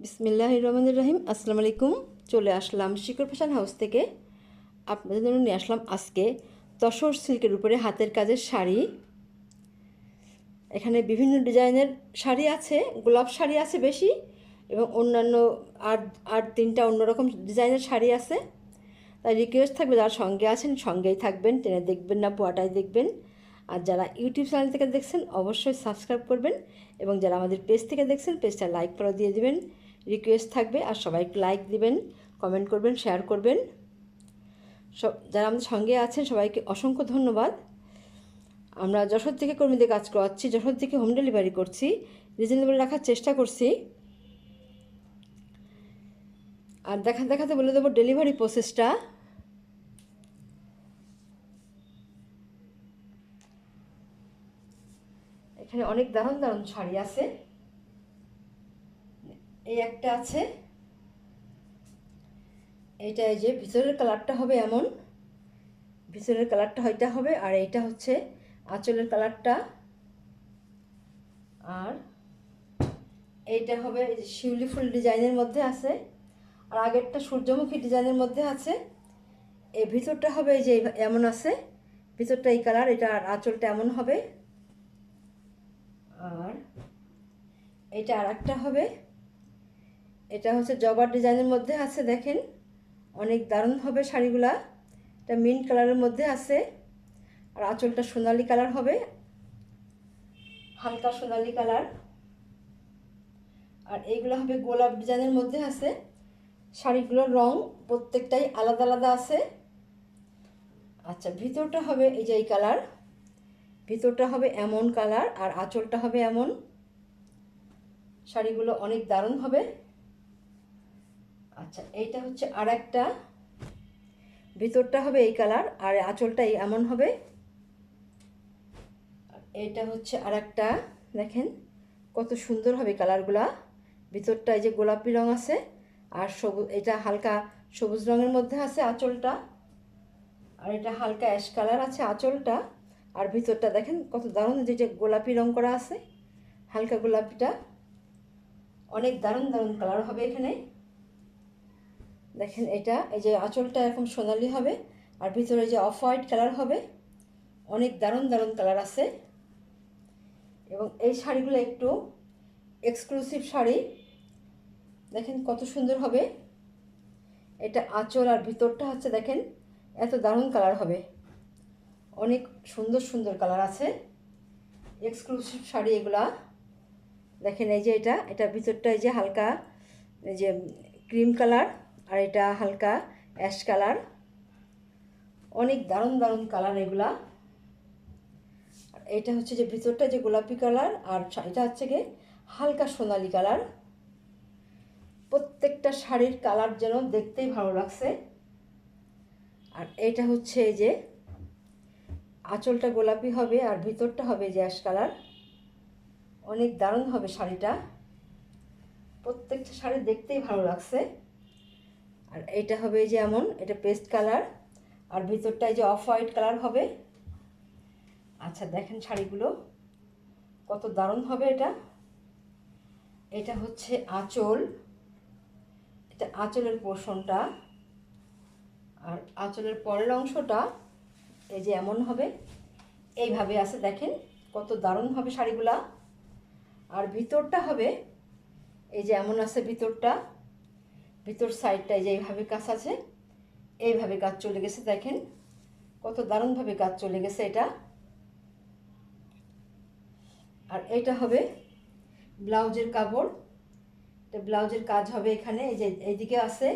বিসমিল্লাহির রহমানির রহিম। আসসালামু আলাইকুম। চলে আসলাম শিকর ফ্যাশন হাউস থেকে। আপনাদের জন্য নিয়ে আসলাম আজকে তসর সিল্কের উপরে হাতের কাজের শাড়ি। এখানে বিভিন্ন ডিজাইনের শাড়ি আছে, গোলাপ শাড়ি আছে বেশি, এবং অন্যান্য আর আর তিনটা অন্যরকম ডিজাইনের শাড়ি আছে। তাই রিকোয়েস্ট থাকবে, যারা সঙ্গে আছেন সঙ্গেই থাকবেন, টেনে দেখবেন না, পুয়াটাই দেখবেন। আর যারা ইউটিউব চ্যানেল থেকে দেখছেন অবশ্যই সাবস্ক্রাইব করবেন, এবং যারা আমাদের পেজ থেকে দেখছেন পেজটা লাইক করে দিয়ে দিবেন। রিকোয়েস্ট থাকবে, আর সবাই একটু লাইক দিবেন, কমেন্ট করবেন, শেয়ার করবেন। যারা আমাদের সঙ্গে আছেন সবাইকে অসংখ্য ধন্যবাদ। আমরা যশোর থেকে কর্মীদের কাজ করাচ্ছি, যশোর থেকে হোম ডেলিভারি করছি, রিজনেবল রাখার চেষ্টা করছি। আর দেখাতে বলে দেবো ডেলিভারি প্রসেসটা। এখানে অনেক দারুণ দারুণ শাড়ি আছে। এই একটা আছে, এইটা এই যে ভিতরের কালারটা হবে এমন, ভিতরের কালারটা হয়টা হবে, আর এইটা হচ্ছে আঁচলের কালারটা, আর এইটা হবে শিউলি ফুল ডিজাইনের মধ্যে আছে, আর আগেরটা সূর্যমুখী ডিজাইনের মধ্যে আছে। এই ভিতরটা হবে এই যে এমন আছে, ভিতরটা এই কালার, এটা আর আঁচলটা এমন হবে। আর এটা আর একটা হবে, এটা হচ্ছে জবার ডিজাইনের মধ্যে আছে, দেখেন অনেক দারুণ হবে শাড়িগুলা। এটা মিন্ট কালারের মধ্যে আছে, আর আঁচলটা সোনালি কালার হবে, হালকা সোনালি কালার। আর এইগুলো হবে গোলাপ ডিজাইনের মধ্যে আছে। শাড়িগুলোর রং প্রত্যেকটাই আলাদা আলাদা আছে। আচ্ছা, ভিতরটা হবে এই যে এই কালার, ভিতরটা হবে এমন কালার, আর আঁচলটা হবে এমন। শাড়িগুলো অনেক দারুণ হবে। আচ্ছা, এইটা হচ্ছে আর একটা, ভিতরটা হবে এই কালার, আর আঁচলটা এমন হবে। এইটা হচ্ছে আর একটা, দেখেন কত সুন্দর হবে কালারগুলা। ভিতরটা এই যে গোলাপি রং আছে, আর সবুজ, এটা হালকা সবুজ রঙের মধ্যে আছে আঁচলটা, আর এটা হালকা অ্যাশ কালার আছে আঁচলটা। আর ভিতরটা দেখেন কত দারুণ, যে গোলাপি রং করা আছে, হালকা গোলাপিটা। অনেক দারুণ দারুণ কালার হবে এখানে। দেখেন এটা এই যে আঁচলটা এরকম সোনালি হবে, আর ভিতরে যে অফ হোয়াইট কালার হবে। অনেক দারুণ দারুণ কালার আছে, এবং এই শাড়িগুলো একটু এক্সক্লুসিভ শাড়ি। দেখেন কত সুন্দর হবে। এটা আঁচল, আর ভিতরটা হচ্ছে দেখেন এত দারুণ কালার হবে। অনেক সুন্দর সুন্দর কালার আছে, এক্সক্লুসিভ শাড়ি এগুলা। দেখেন এই যে এটা ভিতরটা এই যে হালকা এই যে ক্রিম কালার, আর এটা হালকা অ্যাশ কালার। অনেক দারুণ দারুণ কালার এগুলা। আর এটা হচ্ছে যে ভিতরটা যে গোলাপি কালার, আর এটা হচ্ছে গিয়ে হালকা সোনালি কালার। প্রত্যেকটা শাড়ির কালার যেন দেখতেই ভালো লাগছে। আর এইটা হচ্ছে এই যে আঁচলটা গোলাপি হবে, আর ভিতরটা হবে যে অ্যাশ কালার। অনেক দারুণ হবে শাড়িটা, প্রত্যেকটা শাড়ি দেখতেই ভালো লাগছে। আর এইটা হবে এই যে এমন, এটা পেস্ট কালার, আর ভিতরটা এই যে অফ হোয়াইট কালার হবে। আচ্ছা, দেখেন শাড়িগুলো কত দারুণ হবে। এটা হচ্ছে আঁচল, এটা আঁচলের পোর্শনটা, আর আঁচলের পরের অংশটা এই যে এমন হবে, এইভাবে আছে। দেখেন কত দারুণ হবে শাড়িগুলা। আর ভিতরটা হবে এই যে এমন আছে, ভিতরটা ভিতর সাইডটা এই যে এইভাবে কাজ আছে, এইভাবে কাজ চলে গেছে। দেখেন কত দারুণভাবে কাজ চলে গেছে এটা। আর এটা হবে ব্লাউজের কাপড়, এটা ব্লাউজের কাজ হবে এখানে, এই যে এইদিকে আছে,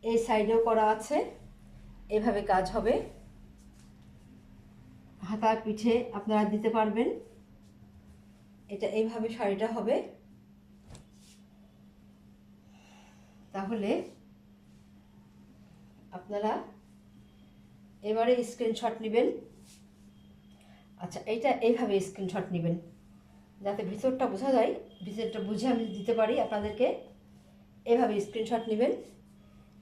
এই সাইডেও করা আছে, এইভাবে কাজ হবে। হাতা পিঠে আপনারা দিতে পারবেন। এটা এইভাবে শাড়িটা হবে। তাহলে আপনারা এবারে স্ক্রিনশট নেবেন। আচ্ছা, এইটা এইভাবে স্ক্রিনশট নেবেন যাতে ভিতরটা বোঝা যায়, ভিতরটা বুঝে আমি দিতে পারি আপনাদেরকে। এভাবে স্ক্রিনশট নেবেন,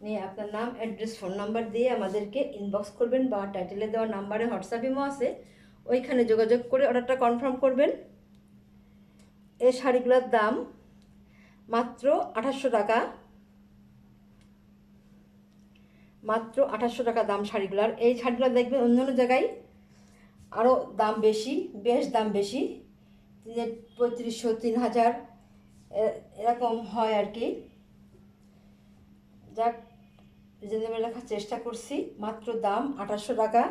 নিয়ে আপনার নাম, অ্যাড্রেস, ফোন নাম্বার দিয়ে আমাদেরকে ইনবক্স করবেন, বা টাইটেলে দেওয়া নাম্বারে হোয়াটসঅ্যাপ ইমো আছে, ওইখানে যোগাযোগ করে অর্ডারটা কনফার্ম করবেন। এই শাড়িগুলোর দাম মাত্র 2800 টাকা, মাত্র 2800 টাকা দাম শাড়িগুলার। এই শাড়িগুলো দেখবেন অন্যান্য জায়গায় আরও দাম বেশি, বেশ দাম বেশি, 3500 3000 এরকম হয় আর কি। যাক, রিজনেবল রাখার চেষ্টা করছি। মাত্র দাম 2800 টাকা।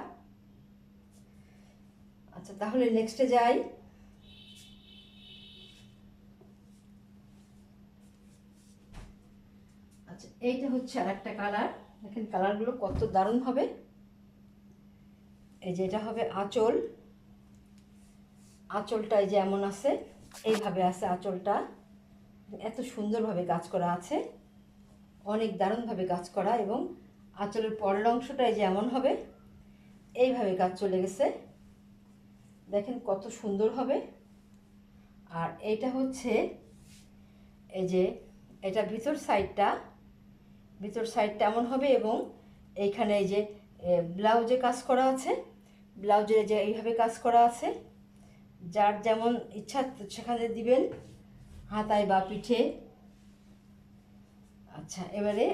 আচ্ছা, তাহলে নেক্সটে যাই। আচ্ছা, এইটা হচ্ছে আর একটা কালার। দেখেন কালারগুলো কত দারুণ হবে। এই যে এটা হবে আঁচল, আঁচলটা এই যে এমন আছে, এইভাবে আছে আঁচলটা, এত সুন্দরভাবে কাজ করা আছে, অনেক দারুণভাবে কাজ করা। এবং আঁচলের পরের অংশটা এই যে এমন হবে, এইভাবে কাজ চলে গেছে, দেখেন কত সুন্দর হবে। আর এইটা হচ্ছে এই যে এটা ভিতর সাইডটা এমন হবে। এবং এইখানে এই যে ব্লাউজে কাজ করা আছে, ব্লাউজের যে এইভাবে কাজ করা আছে, যার যেমন ইচ্ছা সেখানে দিবেন, হাতায় বা পিঠে। আচ্ছা, এবারে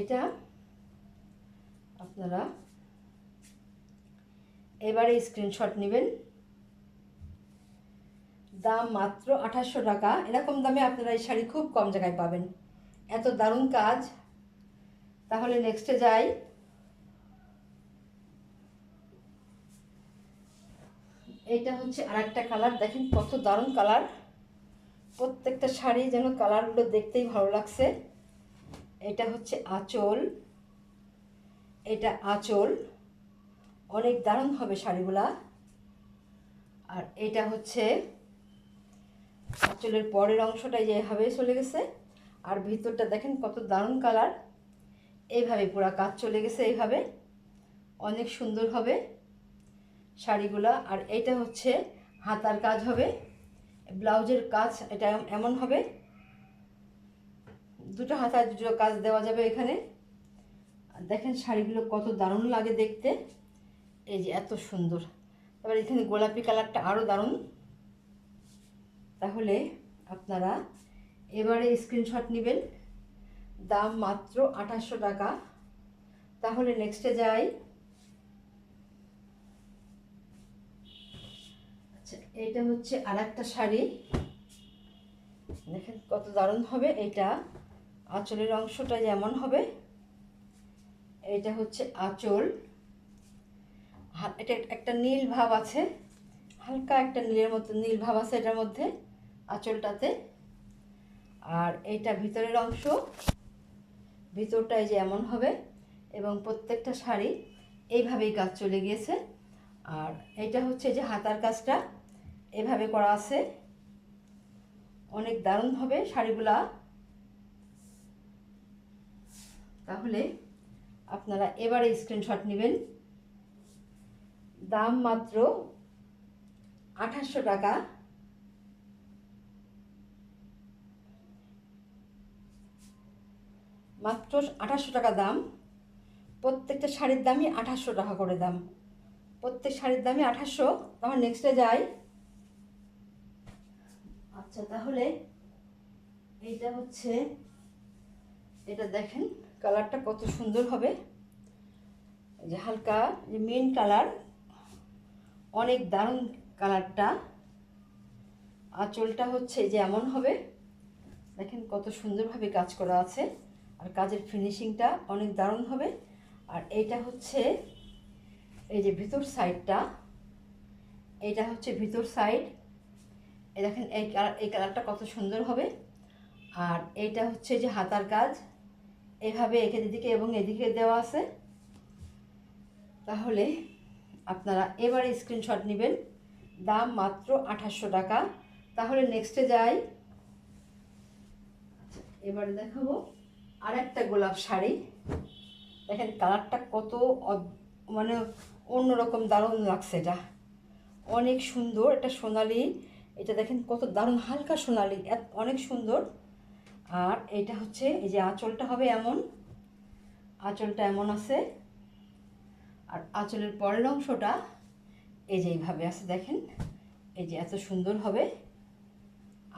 এটা আপনারা এবারে স্ক্রিনশট নেবেন। দাম মাত্র 2800 টাকা। এরকম দামে আপনারা এই শাড়ি খুব কম জায়গায় পাবেন, এত দারুণ কাজ। তাহলে নেক্সটে যাই। এইটা হচ্ছে আর একটা কালার, দেখেন কত দারুণ কালার। প্রত্যেকটা শাড়ি যেন কালারগুলো দেখতেই ভালো লাগছে। এটা হচ্ছে আঁচল, এটা আঁচল, অনেক দারুণ হবে শাড়িগুলা। আর এটা হচ্ছে আঁচলের পরের অংশটা যেভাবে চলে গেছে, আর ভিতরটা দেখেন কত দারুণ কালার, এইভাবে পুরো কাজ চলে গেছে, এইভাবে অনেক সুন্দর হবে শাড়িগুলা। আর এইটা হচ্ছে হাতার কাজ হবে, ব্লাউজের কাজ এটা এমন হবে, দুটো হাতায় দুটো কাজ দেওয়া যাবে এখানে। দেখেন শাড়িগুলো কত দারুণ লাগে দেখতে, এই যে এত সুন্দর। এবার এখানে গোলাপি কালারটা আরও দারুণ। তাহলে আপনারা এবারে স্ক্রিনশট নেবেন। দাম মাত্র 2800 টাকা। তাহলে নেক্সটে যাই। আচ্ছা, এইটা হচ্ছে আর একটা শাড়ি, দেখেন কত দারুণ হবে। এইটা আঁচলের অংশটা যেমন হবে, এইটা হচ্ছে আঁচল। এটা একটা নীল ভাব আছে, হালকা একটা নীলের মতো নীল ভাব আছে এটার মধ্যে, আঁচলটাতে। আর এইটা ভিতরের অংশ, ভিতরটাই যে এমন হবে। এবং প্রত্যেকটা শাড়ি এইভাবেই কাজ চলে গিয়েছে। আর এইটা হচ্ছে যে হাতার কাজটা এভাবে করা আছে, অনেক দারুণ হবে শাড়িগুলা। তাহলে আপনারা এবারে স্ক্রিনশট নেবেন। দাম মাত্র 2800 টাকা। মাত্র 2800 টাকা দাম। প্রত্যেকটা শাড়ির দামই 2800 টাকা করে দাম, প্রত্যেক শাড়ির দামই 2800। তাহলে নেক্সটে যাই। আচ্ছা, তাহলে এইটা হচ্ছে, এটা দেখেন কালারটা কত সুন্দর হবে, যে হালকা যে মেন কালার, অনেক দারুণ কালারটা। আঁচলটা হচ্ছে যে এমন হবে, দেখেন কত সুন্দরভাবে কাজ করা আছে, আর কাজের ফিনিশিংটা অনেক দারুণ হবে। আর এইটা হচ্ছে এই যে ভিতর সাইডটা, এইটা হচ্ছে ভিতর সাইড। এই দেখেন এই কালারটা কত সুন্দর হবে। আর এইটা হচ্ছে যে হাতার কাজ, এভাবে এদিকে এবং এদিকে দেওয়া আছে। তাহলে আপনারা এবারে স্ক্রিনশট নেবেন। দাম মাত্র 2800 টাকা। তাহলে নেক্সটে যাই। এবারে দেখাবো আর একটা গোলাপ শাড়ি। দেখেন কালারটা কত মানে অন্যরকম দারুণ লাগছে, এটা অনেক সুন্দর। এটা সোনালি, এটা দেখেন কত দারুণ হালকা সোনালি, অনেক সুন্দর। আর এটা হচ্ছে এই যে আঁচলটা হবে এমন, আঁচলটা এমন আছে। আর আঁচলের পরের অংশটা এই যে এইভাবে আছে, দেখেন এই যে এত সুন্দর হবে।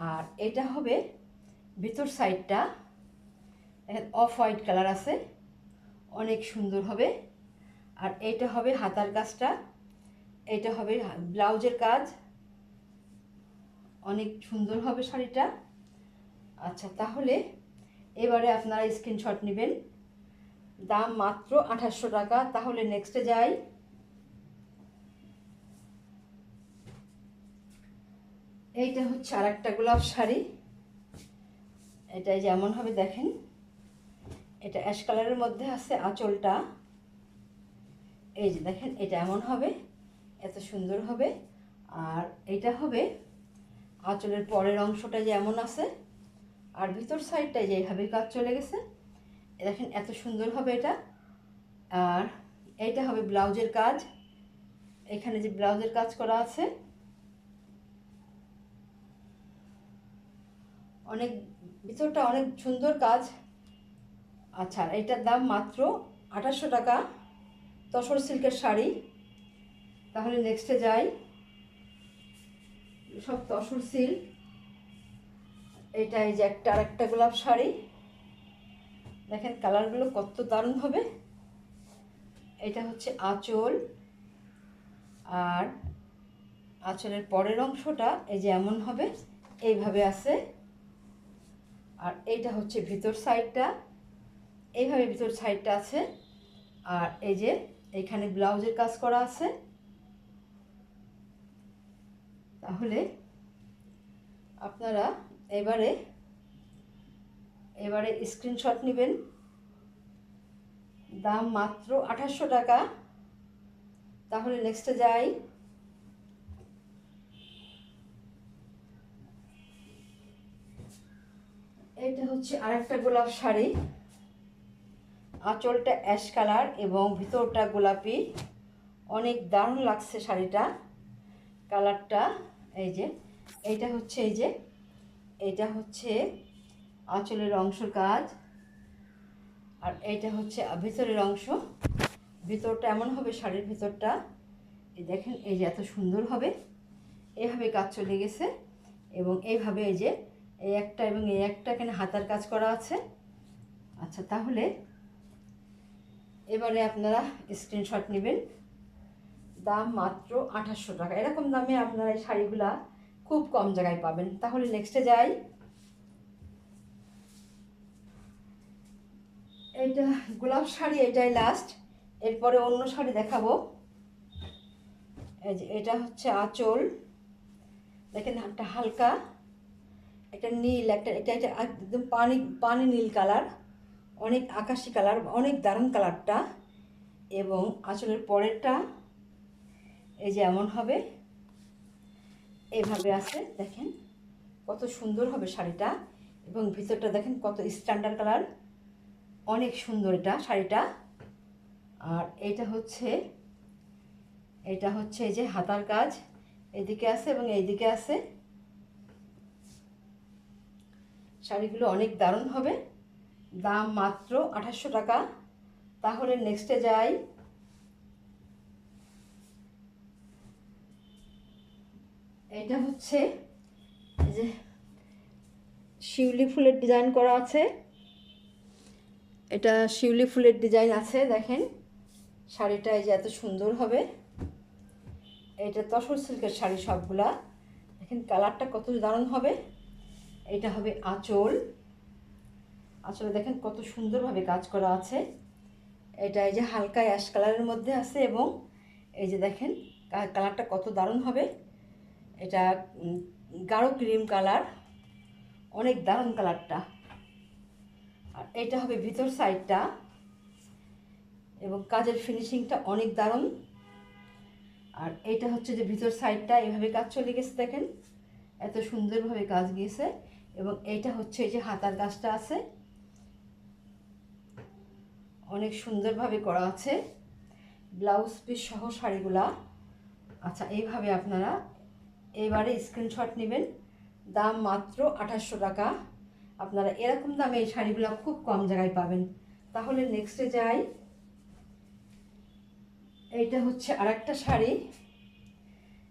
আর এটা হবে ভিতর সাইডটা, দেখেন অফ হোয়াইট কালার আছে, অনেক সুন্দর হবে। আর এইটা হবে হাতার কাজটা, এটা হবে ব্লাউজের কাজ, অনেক সুন্দর হবে শাড়িটা। আচ্ছা, তাহলে এবারে আপনারা স্ক্রিনশট নেবেন, দাম মাত্র 2800 টাকা। তাহলে নেক্সটে যাই। এইটা হচ্ছে আর একটা গোলাপ শাড়ি, এটাই যেমন হবে দেখেন, এটা অ্যাশ কালারের মধ্যে আছে আঁচলটা, এই যে দেখেন এটা এমন হবে, এত সুন্দর হবে। আর এটা হবে আঁচলের পরের অংশটা যেমন আছে, আর ভিতর সাইডটায় যে এইভাবে কাজ চলে গেছে, দেখেন এত সুন্দর হবে এটা। আর এইটা হবে ব্লাউজের কাজ, এখানে যে ব্লাউজের কাজ করা আছে, অনেক ভিতরটা অনেক সুন্দর কাজ। আচ্ছা, এটার দাম মাত্র 2800 টাকা, তসর সিল্কের শাড়ি। তাহলে নেক্সটে যাই, সব তসর সিল্ক। এটা এই যে একটা আর একটা গোলাপ শাড়ি, দেখেন কালারগুলো কত দারুণ হবে। এটা হচ্ছে আঁচল, আর আঁচলের পরের অংশটা এই যে এমন হবে, এইভাবে আছে। আর এইটা হচ্ছে ভিতর সাইডটা, এইভাবে ভিতর সাইডটা আছে। আর এই যে এইখানে ব্লাউজের কাজ করা আছে। তাহলে আপনারা এবারে স্ক্রিনশট নেবেন, দাম মাত্র 2800 টাকা। তাহলে নেক্সটে যাই। এইটা হচ্ছে আরেকটা গোলাপ শাড়ি, আঁচলটা অ্যাশ কালার এবং ভিতরটা গোলাপি, অনেক দারুণ লাগছে শাড়িটা, কালারটা। এই যে এইটা হচ্ছে, এই যে এইটা হচ্ছে আঁচলের অংশ কাজ, আর এইটা হচ্ছে ভিতরের অংশ। ভিতরটা এমন হবে শাড়ির ভিতরটা, এই দেখেন এই যে এত সুন্দর হবে, এইভাবে কাজ চলে গেছে। এবং এইভাবে এই যে এই একটা এবং এই একটা এখানে হাতার কাজ করা আছে। আচ্ছা, তাহলে এবারে আপনারা স্ক্রিনশট নেবেন, দাম মাত্র 2800 টাকা। এরকম দামে আপনারা এই শাড়িগুলা খুব কম জায়গায় পাবেন। তাহলে নেক্সটে যাই। এইটা গোলাপ শাড়ি, এটাই লাস্ট, এরপরে অন্য শাড়ি দেখাবো। এই যে এটা হচ্ছে আঁচল, দেখেন একটা হালকা, একটা নীল, একটা এটা এটা একদম পানি নীল কালার, অনেক আকাশি কালার, অনেক দারুণ কালারটা। এবং আঁচলের পরেরটা এই যে এমন হবে, এভাবে আছে, দেখেন কত সুন্দর হবে শাড়িটা। এবং ভিতরটা দেখেন কত স্ট্যান্ডার্ড কালার, অনেক সুন্দর এটা শাড়িটা। আর এটা হচ্ছে এই যে হাতার কাজ, এদিকে আছে এবং এইদিকে আছে। শাড়িগুলো অনেক দারুণ হবে, দাম মাত্র 2800 টাকা। তাহলে নেক্সটে যাই। এটা হচ্ছে এই যে শিউলি ফুলের ডিজাইন করা আছে, এটা শিউলি ফুলের ডিজাইন আছে, দেখেন শাড়িটা এই যে এত সুন্দর হবে। এটা তসর সিল্কের শাড়ি সবগুলা, দেখেন কালারটা কত দারুণ হবে। এটা হবে আঁচল, আঁচলে দেখেন কত সুন্দরভাবে কাজ করা আছে। এটা এই যে হালকা অ্যাশ কালারের মধ্যে আছে, এবং এই যে দেখেন কালারটা কত দারুণ হবে। এটা গাঢ় ক্রিম কালার, অনেক দারুণ কালারটা। আর এটা হবে ভিতর সাইডটা, এবং কাজের ফিনিশিংটা অনেক দারুণ। আর এটা হচ্ছে যে ভিতর সাইডটা, এভাবে কাজ চলে গেছে, দেখেন এত সুন্দরভাবে কাজ গিয়েছে। এবং এইটা হচ্ছে এই যে হাতার কাজটা আছে, অনেক সুন্দরভাবে করা আছে, ব্লাউজ পিস সহ শাড়িগুলা। আচ্ছা, এইভাবে আপনারা এবারে স্ক্রিনশট নেবেন, দাম মাত্র 2800 টাকা। আপনারা এরকম দামে এই শাড়িগুলো খুব কম জায়গায় পাবেন। তাহলে নেক্সটে যাই। এইটা হচ্ছে আর একটা শাড়ি,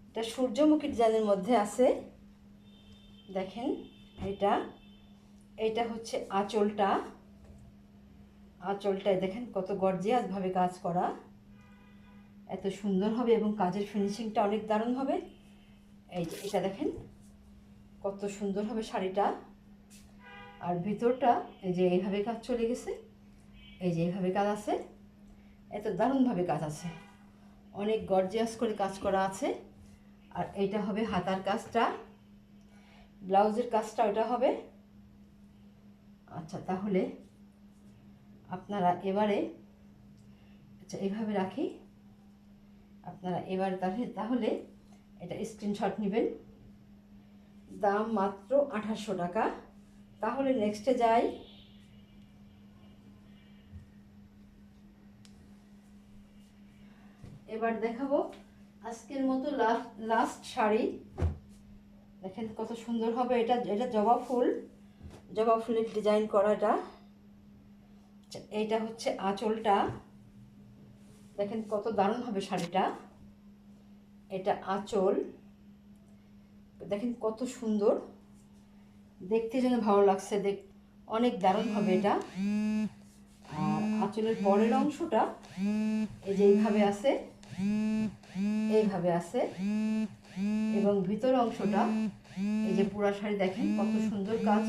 এটা সূর্যমুখী ডিজাইনের মধ্যে আছে, দেখেন এটা এইটা হচ্ছে আঁচলটায় দেখেন কত গর্জিয়াসভাবে কাজ করা, এত সুন্দর হবে এবং কাজের ফিনিশিংটা অনেক দারুণ হবে। এই যে এটা দেখেন কত সুন্দর হবে শাড়িটা। আর ভিতরটা এই যে এইভাবে কাজ চলে গেছে, এই যে এইভাবে কাজ আছে, এত দারুণভাবে কাজ আছে, অনেক গর্জিয়াস করে কাজ করা আছে। আর এইটা হবে হাতার কাজটা, ব্লাউজের কাজটা ওটা হবে। আচ্ছা তাহলে আপনারা এবারে আচ্ছা এইভাবে রাখি, আপনারা এবার তাহলে এটা স্ক্রিনশট নেবেন। দাম মাত্র 2800 টাকা। তাহলে নেক্সটে যাই। এবার দেখাবো আজকের মতো লাস্ট শাড়ি। দেখেন কত সুন্দর হবে এটা, এটা জবা ফুলের ডিজাইন করা এটা। এইটা হচ্ছে আঁচলটা, দেখেন কত দারুণ হবে শাড়িটা। এটা আঁচল, দেখেন কত সুন্দর দেখতে, যেন ভালো লাগছে, অনেক দারুণ হবে এটা। আর আঁচলের পরের অংশটা এই যে এইভাবে আছে, এবং ভিতর অংশটা এই যে পুরা শাড়ি দেখেন কত সুন্দর কাজ।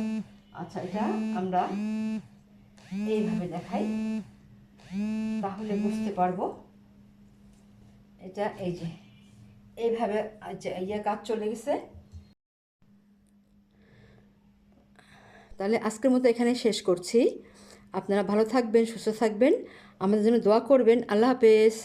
আচ্ছা এটা আমরা এইভাবে দেখাই তাহলে বুঝতে পারবো। এটা এই যে এইভাবে কাজ চলে গেছে। তাহলে আজকের মতো এখানে শেষ করছি। আপনারা ভালো থাকবেন, সুস্থ থাকবেন, আমাদের জন্য দোয়া করবেন। আল্লাহ হাফেজ।